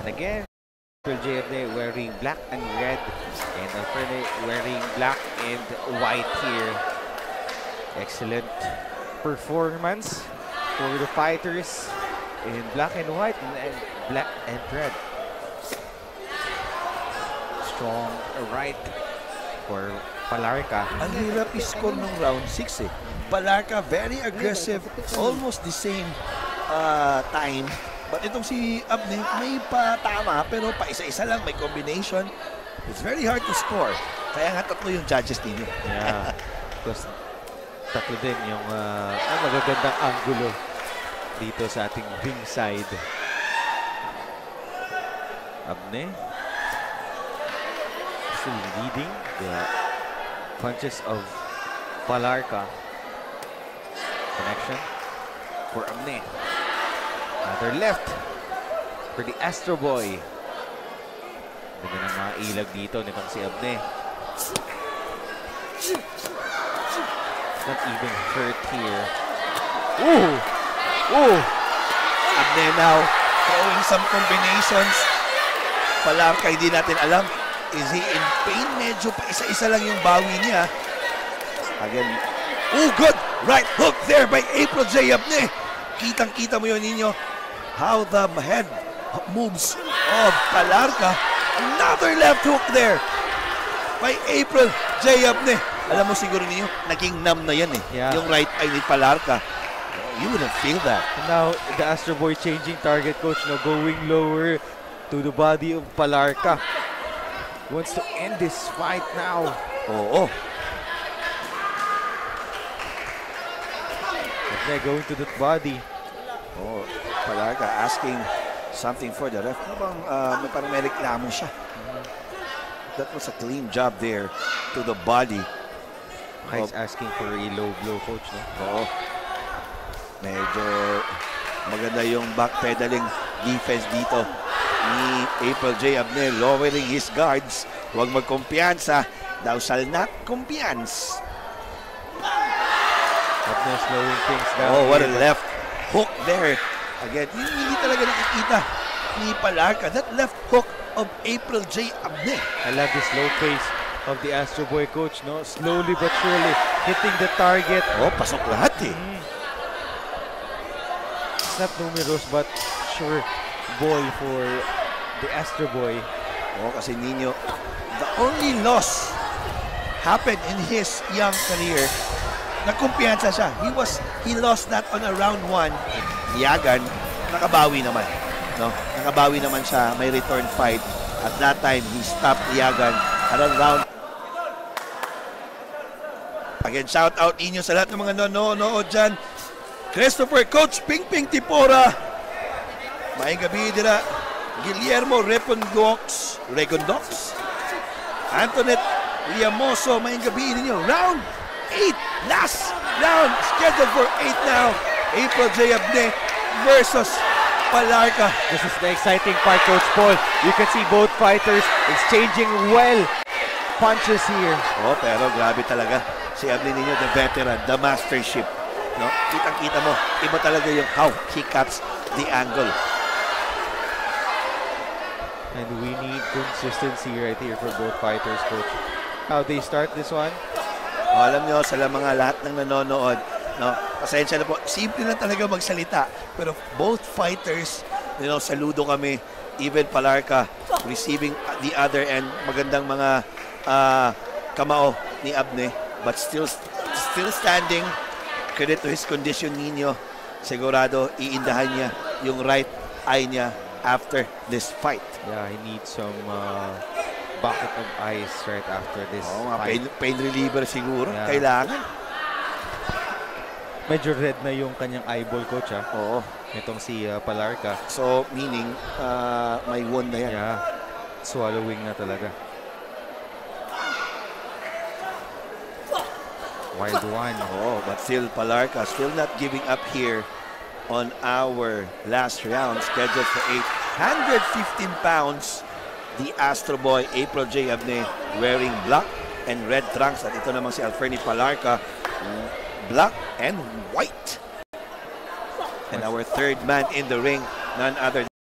And again, Jayabne wearing black and red, and Alfrene wearing black and white here. Excellent performance for the fighters in black and white and black and red. Strong right for Palarca. Ang hirap i-score ng round 6 eh. Palarca very aggressive, almost the same time. But itong si Abne may patama pero pa isa-isa lang, may combination. It's very hard to score. Kaya nga tatlo yung judges ninyo. Yeah. Plus, tatlo din yung magagandang angulo dito sa ating ring side. Abne still leading the punches of Palarca. Connection for Abne. Another left for the Astro Boy. Ganda ng mga ilag dito nitong si Abne. Not even hurt here. Ooh! Ooh! Abne now throwing some combinations. Palarca hindi natin alam. Is he in pain? Medyo pa isa-isa lang yung bawi niya. Again. Oh, good! Right hook there by April J. Abne. Kitang-kita mo yun ninyo. How the head moves of Palarca. Another left hook there by April J. Abne. Alam mo siguro niyo, naging numb na yan eh. Yeah. Yung right eye ni Palarca. You wouldn't feel that. And now, the Astro Boy changing target, coach, no, going lower to the body of Palarca. Wants to end this fight now. Oo. They're going to the body. Oh, Palarca asking something for the ref. Ano bang parang may reklamo siya. That was a clean job there to the body. He's asking for a low blow, coach. No? Oo. Medyo maganda yung backpedaling defense dito ni April J. Abne, lowering his guards. Huwag magkumpiyansa. Thou shall not kumpiyansa. Abne slowing things down. Oh, what a left hook there. Again, hindi talaga nakikita ni Palarca. That left hook of April J. Abne. I love the slow pace of the Astro Boy, coach. No, slowly but surely hitting the target. Oh, pasok lahat eh. It's not numerous but sure ball for the Astro Boy. Oh, kasi Nino, the only loss happened in his young career. Nagkumpiyansa siya. He lost that on a round 1. Yagan, nakabawi naman. No? Nakabawi naman siya. May return fight. At that time, he stopped Yagan around round. Again, shout out inyo sa lahat ng mga nanonood dyan. Christopher, Coach Pingping Tipora. Maayong gabi dira. Guillermo Regondox. Antoinette Liamoso. Maayong gabi ninyo. Round 8. Last round. Scheduled for 8 now. April J. Abne versus Palarca. This is the exciting part, Coach Paul. You can see both fighters exchanging well punches here. Oh, pero grabe talaga. Si Abne ninyo, the veteran, the mastership. No? Kitang-kita mo, iba talaga yung how he cuts the angle. And we need consistency right here for both fighters, Coach. How they start this one? Oh, alam nyo, sa mga lahat ng nanonood, no, pasensya na po, simple lang talaga magsalita. Pero both fighters, you know, saludo kami. Even Palarca receiving the other end. Magandang mga kamao ni Abne. But still standing. Credit to his condition, Nino. Sigurado, iindahan niya yung right eye niya after this fight. Yeah, he needs some bucket of ice right after this fight. Pain reliever siguro. Yeah. Kailangan. Medyo red na yung kanyang eyeball, coach. Oo. Itong si Palarca. So, meaning, may wound na yan. Yeah. Swallowing na talaga. Wild one. Oh, but still Palarca still not giving up here on our last round, scheduled for 815 pounds. The Astro Boy, April J. Abne, wearing black and red trunks. At ito naman si Alfrene Palarca, black and white. And our third man in the ring, none other